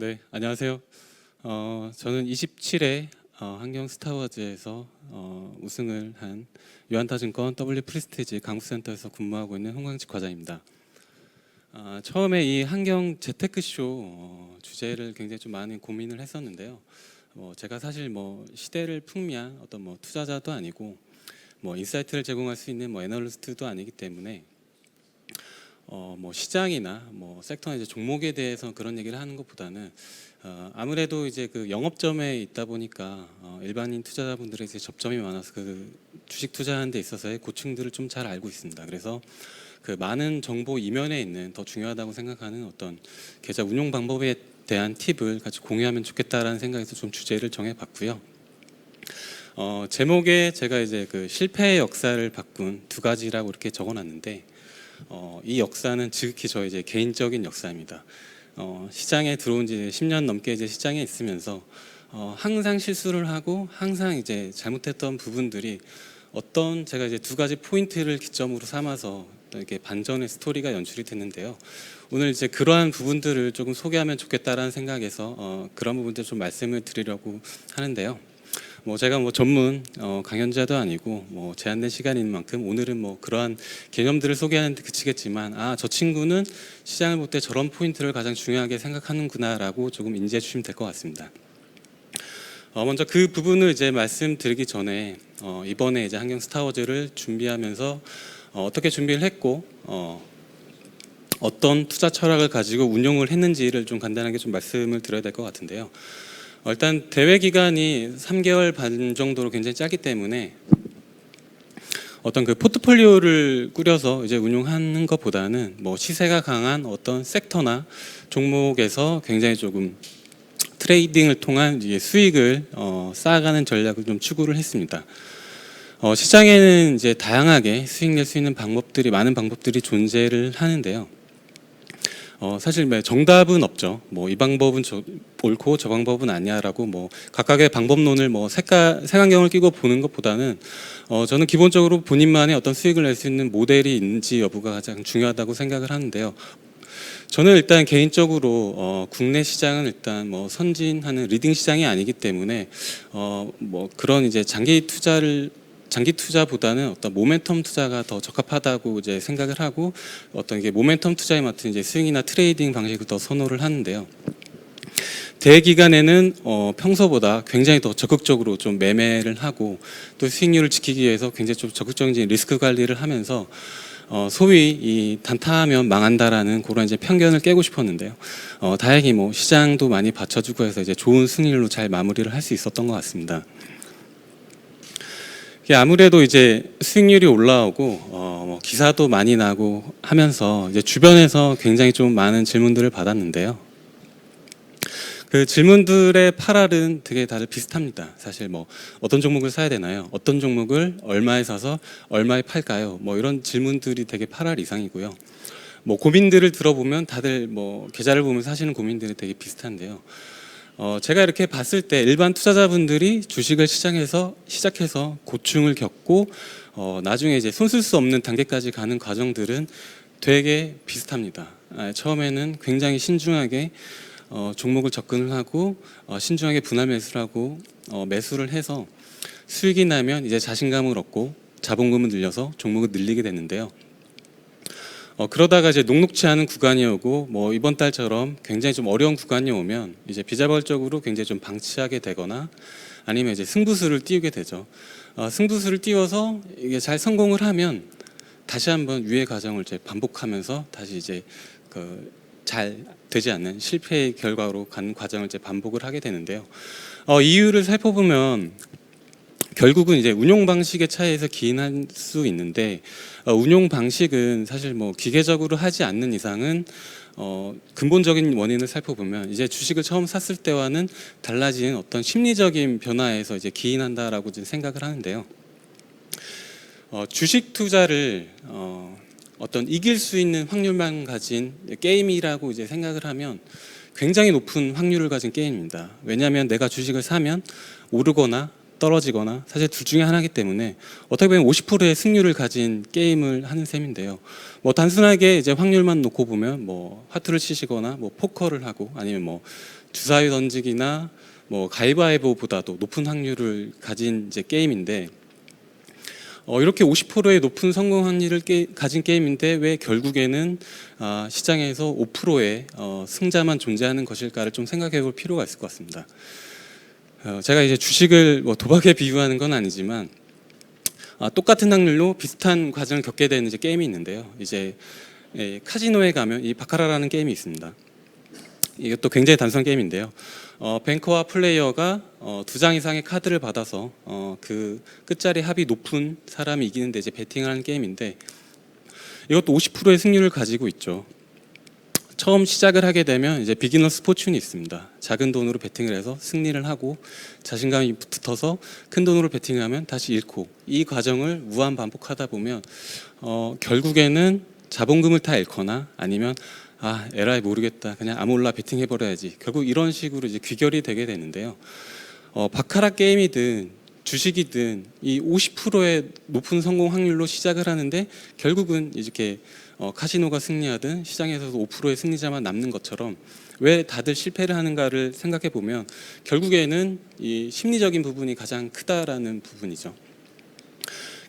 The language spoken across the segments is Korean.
네, 안녕하세요. 저는 27회 환경 스타워즈에서 우승을 한 유한타증권 W 프리스티지 강구센터에서 근무하고 있는 홍광직 과장입니다. 처음에 이 환경 재테크쇼 주제를 굉장히 좀 많이 고민을 했었는데요. 제가 사실 시대를 풍미한 어떤 투자자도 아니고 인사이트를 제공할 수 있는 애널리스트도 아니기 때문에 시장이나 섹터나 이제 종목에 대해서 그런 얘기를 하는 것보다는 아무래도 이제 그 영업점에 있다 보니까 일반인 투자자분들의 이제 접점이 많아서 그 주식 투자하는 데 있어서의 고충들을 좀 잘 알고 있습니다. 그래서 그 많은 정보 이면에 있는 더 중요하다고 생각하는 어떤 계좌 운용 방법에 대한 팁을 같이 공유하면 좋겠다라는 생각에서 좀 주제를 정해봤고요. 제목에 제가 이제 그 실패의 역사를 바꾼 두 가지라고 이렇게 적어놨는데 이 역사는 지극히 저의 이제 개인적인 역사입니다. 시장에 들어온 지 10년 넘게 이제 시장에 있으면서 항상 실수를 하고 항상 이제 잘못했던 부분들이 어떤 제가 이제 두 가지 포인트를 기점으로 삼아서 이렇게 반전의 스토리가 연출이 됐는데요. 오늘 이제 그러한 부분들을 조금 소개하면 좋겠다라는 생각에서 그런 부분들 좀 말씀을 드리려고 하는데요. 제가 전문 강연자도 아니고 제한된 시간인 만큼 오늘은 그러한 개념들을 소개하는 데 그치겠지만 저 친구는 시장을 볼 때 저런 포인트를 가장 중요하게 생각하는구나라고 조금 인지해 주시면 될 것 같습니다. 먼저 그 부분을 이제 말씀드리기 전에 이번에 이제 환경 스타워즈를 준비하면서 어떻게 준비를 했고 어떤 투자 철학을 가지고 운용을 했는지를 좀 간단하게 좀 말씀을 드려야 될 것 같은데요. 일단 대회 기간이 3개월 반 정도로 굉장히 짧기 때문에 어떤 그 포트폴리오를 꾸려서 이제 운용하는 것보다는 시세가 강한 어떤 섹터나 종목에서 굉장히 조금 트레이딩을 통한 이제 수익을 쌓아가는 전략을 좀 추구를 했습니다. 시장에는 이제 다양하게 수익 낼 수 있는 방법들이 많은 방법들이 존재를 하는데요. 사실 정답은 없죠. 이 방법은 옳고 저 방법은 아니야라고 각각의 방법론을 색안경을 끼고 보는 것보다는 저는 기본적으로 본인만의 어떤 수익을 낼 수 있는 모델이 있는지 여부가 가장 중요하다고 생각을 하는데요. 저는 일단 개인적으로 국내 시장은 일단 선진하는 리딩 시장이 아니기 때문에 그런 이제 장기 투자보다는 어떤 모멘텀 투자가 더 적합하다고 이제 생각을 하고 어떤 이게 모멘텀 투자에 맞춘 이제 스윙이나 트레이딩 방식을 더 선호를 하는데요. 대회 기간에는 평소보다 굉장히 더 적극적으로 좀 매매를 하고 또 수익률을 지키기 위해서 굉장히 좀 적극적인 리스크 관리를 하면서 소위 이 단타하면 망한다라는 그런 이제 편견을 깨고 싶었는데요. 다행히 시장도 많이 받쳐주고 해서 이제 좋은 승률로 잘 마무리를 할 수 있었던 것 같습니다. 아무래도 이제 수익률이 올라오고 기사도 많이 나고 하면서 이제 주변에서 굉장히 좀 많은 질문들을 받았는데요. 그 질문들의 파랄은 되게 다들 비슷합니다. 사실 어떤 종목을 사야 되나요? 어떤 종목을 얼마에 사서 얼마에 팔까요? 이런 질문들이 되게 파랄 이상이고요. 고민들을 들어보면 다들 계좌를 보면서 하시는 고민들이 되게 비슷한데요. 제가 이렇게 봤을 때 일반 투자자분들이 주식을 시작해서 고충을 겪고 나중에 이제 손 쓸 수 없는 단계까지 가는 과정들은 되게 비슷합니다. 처음에는 굉장히 신중하게 종목을 접근을 하고 신중하게 분할 매수를 하고 매수를 해서 수익이 나면 이제 자신감을 얻고 자본금을 늘려서 종목을 늘리게 되는데요. 그러다가 이제 녹록치 않은 구간이 오고 이번 달처럼 굉장히 좀 어려운 구간이 오면 이제 비자발적으로 굉장히 좀 방치하게 되거나 아니면 이제 승부수를 띄우게 되죠. 승부수를 띄워서 이게 잘 성공을 하면 다시 한번 유예 과정을 이제 반복하면서 다시 이제 잘 되지 않는 실패의 결과로 가는 과정을 이제 반복을 하게 되는데요. 이유를 살펴보면 결국은 이제 운용 방식의 차이에서 기인할 수 있는데 운용 방식은 사실 기계적으로 하지 않는 이상은 근본적인 원인을 살펴보면 이제 주식을 처음 샀을 때와는 달라진 어떤 심리적인 변화에서 이제 기인한다라고 이제 생각을 하는데요. 주식 투자를 어떤 이길 수 있는 확률만 가진 게임이라고 이제 생각을 하면 굉장히 높은 확률을 가진 게임입니다. 왜냐하면 내가 주식을 사면 오르거나 떨어지거나 사실 둘 중에 하나이기 때문에 어떻게 보면 50%의 승률을 가진 게임을 하는 셈인데요. 단순하게 이제 확률만 놓고 보면 화투를 치시거나 포커를 하고 아니면 주사위 던지기나 뭐 가위바위보보다도 높은 확률을 가진 이제 게임인데 이렇게 50%의 높은 성공 확률을 가진 게임인데 왜 결국에는 시장에서 5%의 승자만 존재하는 것일까를 좀 생각해 볼 필요가 있을 것 같습니다. 제가 이제 주식을 뭐 도박에 비유하는 건 아니지만 똑같은 확률로 비슷한 과정을 겪게 되는 이제 게임이 있는데요. 이제 카지노에 가면 이 바카라라는 게임이 있습니다. 이것도 굉장히 단순한 게임인데요. 뱅커와 플레이어가 2장 이상의 카드를 받아서 그 끝자리 합이 높은 사람이 이기는데 이제 베팅을 하는 게임인데 이것도 50%의 승률을 가지고 있죠. 처음 시작을 하게 되면 이제 비기너스 포춘이 있습니다. 작은 돈으로 베팅을 해서 승리를 하고 자신감이 붙어서 큰 돈으로 베팅을 하면 다시 잃고 이 과정을 무한 반복하다 보면 결국에는 자본금을 다 잃거나 아니면 에라이 모르겠다 그냥 아몰라 베팅해 버려야지 결국 이런 식으로 이제 귀결이 되게 되는데요. 바카라 게임이든 주식이든 이 50%의 높은 성공 확률로 시작을 하는데 결국은 이렇게 카지노가 승리하든 시장에서도 5%의 승리자만 남는 것처럼 왜 다들 실패를 하는가를 생각해 보면 결국에는 이 심리적인 부분이 가장 크다라는 부분이죠.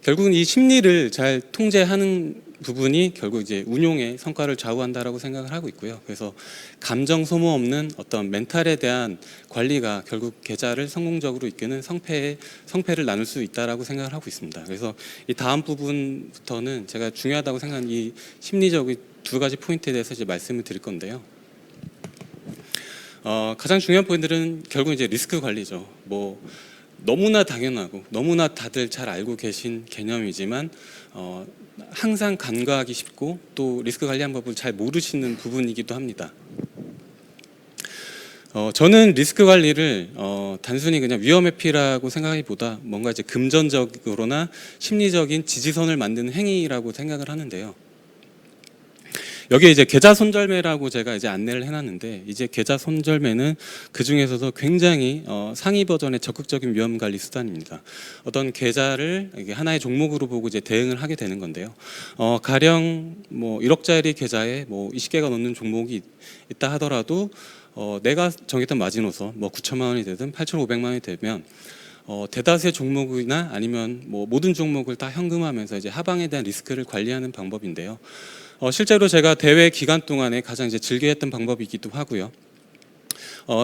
결국은 이 심리를 잘 통제하는 부분이 결국 이제 운용의 성과를 좌우한다라고 생각을 하고 있고요. 그래서 감정 소모 없는 어떤 멘탈에 대한 관리가 결국 계좌를 성공적으로 이끄는 성패를 나눌 수 있다라고 생각을 하고 있습니다. 그래서 이 다음 부분부터는 제가 중요하다고 생각하는 이 심리적인 2가지 포인트에 대해서 이제 말씀을 드릴 건데요. 가장 중요한 포인트는 결국 이제 리스크 관리죠. 뭐 너무나 당연하고 너무나 다들 잘 알고 계신 개념이지만 항상 간과하기 쉽고 또 리스크 관리한 법을 잘 모르시는 부분이기도 합니다. 저는 리스크 관리를 단순히 그냥 위험 회피라고 생각하기보다 뭔가 이제 금전적으로나 심리적인 지지선을 만드는 행위라고 생각을 하는데요. 여기에 이제 계좌 손절매라고 제가 이제 안내를 해놨는데 이제 계좌 손절매는 그 중에서도 굉장히 상위 버전의 적극적인 위험 관리 수단입니다. 어떤 계좌를 이게 하나의 종목으로 보고 이제 대응을 하게 되는 건데요. 가령 뭐 1억짜리 계좌에 뭐 20개가 넘는 종목이 있다 하더라도 내가 정했던 마지노선 뭐 9천만 원이 되든 8,500만 원이 되면 대다수의 종목이나 아니면 뭐 모든 종목을 다 현금화하면서 이제 하방에 대한 리스크를 관리하는 방법인데요. 실제로 제가 대회 기간 동안에 가장 이제 즐겨했던 방법이기도 하고요.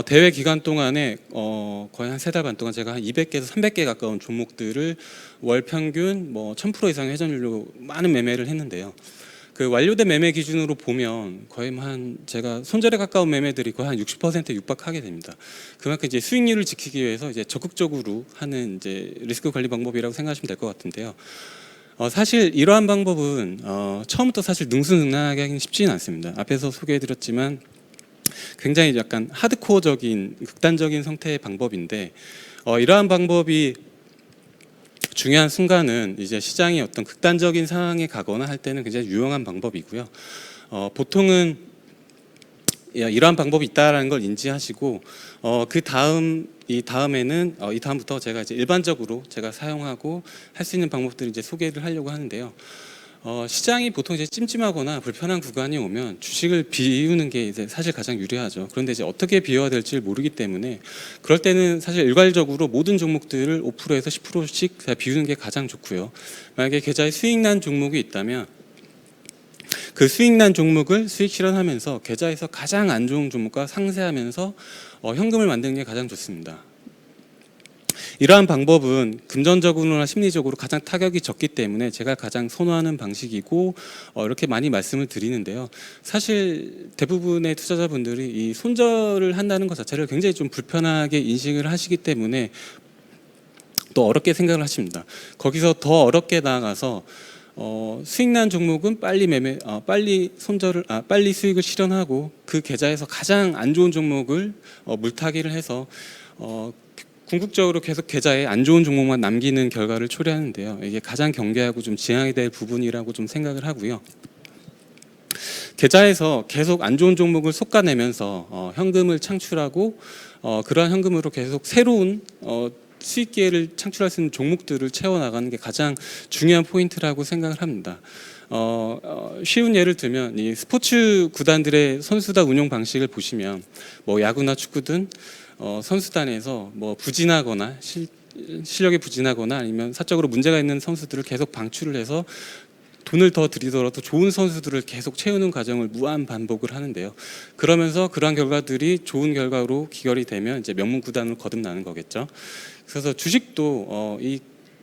대회 기간 동안에 거의 한 3달 반 동안 제가 한 200개에서 300개 가까운 종목들을 월 평균 뭐 1000% 이상의 회전율로 많은 매매를 했는데요. 그 완료된 매매 기준으로 보면 거의 한 제가 손절에 가까운 매매들이 거의 한 60%에 육박하게 됩니다. 그만큼 이제 수익률을 지키기 위해서 이제 적극적으로 하는 이제 리스크 관리 방법이라고 생각하시면 될 것 같은데요. 사실 이러한 방법은 처음부터 사실 능수능란하게 하기는 쉽지는 않습니다. 앞에서 소개해드렸지만 굉장히 약간 하드코어적인 극단적인 형태의 방법인데 이러한 방법이 중요한 순간은 이제 시장이 어떤 극단적인 상황에 가거나 할 때는 굉장히 유용한 방법이고요. 보통은 이러한 방법이 있다라는 걸 인지하시고 이 다음부터 제가 이제 일반적으로 제가 사용하고 할 수 있는 방법들을 이제 소개를 하려고 하는데요. 시장이 보통 이제 찜찜하거나 불편한 구간이 오면 주식을 비우는 게 이제 사실 가장 유리하죠. 그런데 이제 어떻게 비워야 될지 모르기 때문에 그럴 때는 사실 일괄적으로 모든 종목들을 5%에서 10%씩 비우는 게 가장 좋고요. 만약에 계좌에 수익난 종목이 있다면 그 수익난 종목을 수익 실현하면서 계좌에서 가장 안 좋은 종목과 상쇄하면서 현금을 만드는 게 가장 좋습니다. 이러한 방법은 금전적으로나 심리적으로 가장 타격이 적기 때문에 제가 가장 선호하는 방식이고 이렇게 많이 말씀을 드리는데요. 사실 대부분의 투자자분들이 이 손절을 한다는 것 자체를 굉장히 좀 불편하게 인식을 하시기 때문에 또 어렵게 생각을 하십니다. 거기서 더 어렵게 나아가서 수익난 종목은 빨리 수익을 실현하고 그 계좌에서 가장 안 좋은 종목을 물타기를 해서 궁극적으로 계속 계좌에 안 좋은 종목만 남기는 결과를 초래하는데요. 이게 가장 경계하고 좀 지양해야 될 부분이라고 좀 생각을 하고요. 계좌에서 계속 안 좋은 종목을 솎아내면서 현금을 창출하고 그러한 현금으로 계속 새로운 수익 기회를 창출할 수 있는 종목들을 채워나가는 게 가장 중요한 포인트라고 생각을 합니다. 쉬운 예를 들면 이 스포츠 구단들의 선수단 운영 방식을 보시면 뭐 야구나 축구든 선수단에서 뭐 부진하거나 실력이 부진하거나 아니면 사적으로 문제가 있는 선수들을 계속 방출을 해서 돈을 더 들이더라도 좋은 선수들을 계속 채우는 과정을 무한 반복을 하는데요. 그러면서 그러한 결과들이 좋은 결과로 기결이 되면 이제 명문 구단으로 거듭나는 거겠죠. 그래서 주식도 이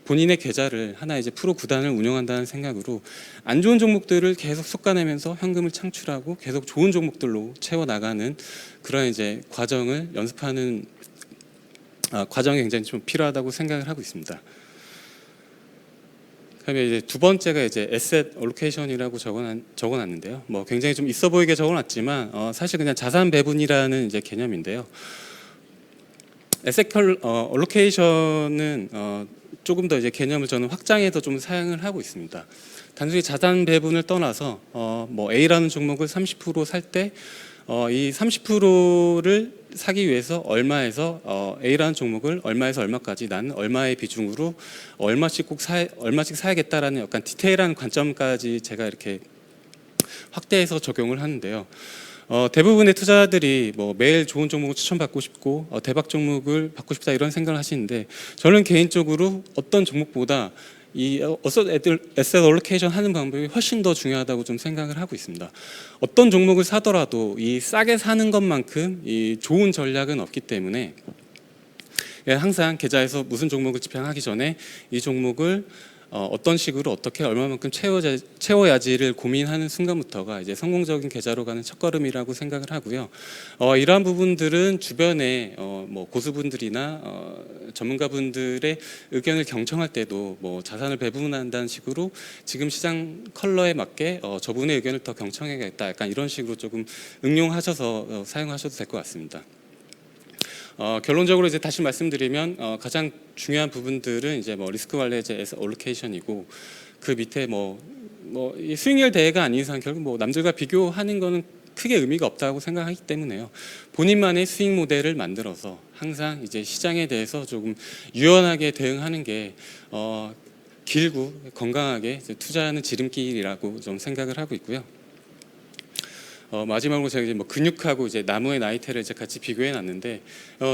본인의 계좌를 하나 이제 프로 구단을 운영한다는 생각으로 안 좋은 종목들을 계속 솎아내면서 현금을 창출하고 계속 좋은 종목들로 채워 나가는 그런 이제 과정을 연습하는 과정이 굉장히 좀 필요하다고 생각을 하고 있습니다. 그다음에 이제 두 번째가 이제 에셋 얼로케이션이라고 적어놨는데요. 뭐 굉장히 좀 있어 보이게 적어놨지만 사실 그냥 자산 배분이라는 이제 개념인데요. 에셋 얼로케이션은 조금 더 이제 개념을 저는 확장해서 좀 사용을 하고 있습니다. 단순히 자산 배분을 떠나서 뭐 A라는 종목을 30% 살 때 이 30%를 사기 위해서 얼마에서 A라는 종목을 얼마에서 얼마까지 나는 얼마의 비중으로 얼마씩 사야겠다라는 약간 디테일한 관점까지 제가 이렇게 확대해서 적용을 하는데요. 대부분의 투자자들이 뭐 매일 좋은 종목을 추천받고 싶고 대박 종목을 받고 싶다 이런 생각을 하시는데 저는 개인적으로 어떤 종목보다 이 에셋 얼로케이션 하는 방법이 훨씬 더 중요하다고 좀 생각을 하고 있습니다. 어떤 종목을 사더라도 이 싸게 사는 것만큼 이 좋은 전략은 없기 때문에 항상 계좌에서 무슨 종목을 집행하기 전에 이 종목을 어떤 식으로 어떻게 얼마만큼 채워야지를 고민하는 순간부터가 이제 성공적인 계좌로 가는 첫걸음이라고 생각을 하고요. 이러한 부분들은 주변에 뭐 고수분들이나 전문가분들의 의견을 경청할 때도 뭐 자산을 배분한다는 식으로 지금 시장 컬러에 맞게 저분의 의견을 더 경청해야겠다 약간 이런 식으로 조금 응용하셔서 사용하셔도 될 것 같습니다. 결론적으로 이제 다시 말씀드리면 가장 중요한 부분들은 이제 뭐 리스크 관리 이제 얼로케이션이고 그 밑에 이 수익률 대회가 아닌 이상 결국 뭐 남들과 비교하는 거는 크게 의미가 없다고 생각하기 때문에요. 본인만의 수익 모델을 만들어서 항상 이제 시장에 대해서 조금 유연하게 대응하는 게 길고 건강하게 투자하는 지름길이라고 좀 생각을 하고 있고요. 마지막으로 제가 이제 뭐 근육하고 이제 나무의 나이테를 이제 같이 비교해 놨는데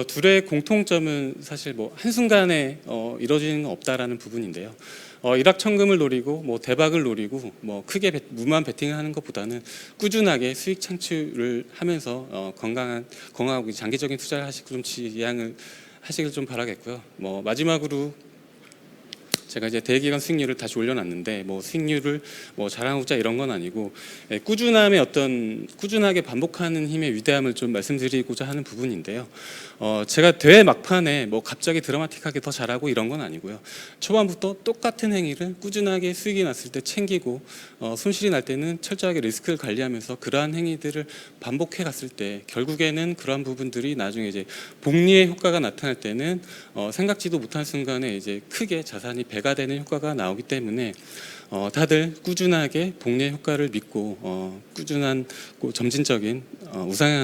둘의 공통점은 사실 뭐 한순간에 이루어지는 건 없다라는 부분인데요. 일확천금을 노리고 뭐 대박을 노리고 뭐 크게 무모한 베팅을 하는 것보다는 꾸준하게 수익 창출을 하면서 건강하고 장기적인 투자를 하시고 좀 지향을 하시길 좀 바라겠고요. 뭐 마지막으로 제가 이제 대기간 수익률을 다시 올려놨는데 뭐 수익률을 뭐 자랑하고자 이런 건 아니고 꾸준하게 반복하는 힘의 위대함을 좀 말씀드리고자 하는 부분인데요. 제가 대회 막판에 뭐 갑자기 드라마틱하게 더 잘하고 이런 건 아니고요. 초반부터 똑같은 행위를 꾸준하게 수익이 났을 때 챙기고 손실이 날 때는 철저하게 리스크를 관리하면서 그러한 행위들을 반복해 갔을 때 결국에는 그러한 부분들이 나중에 이제 복리의 효과가 나타날 때는 생각지도 못한 순간에 이제 크게 자산이 배가 되는 효과가 나오기 때문에 다들 꾸준하게 복리의 효과를 믿고 꾸준한 점진적인 우상향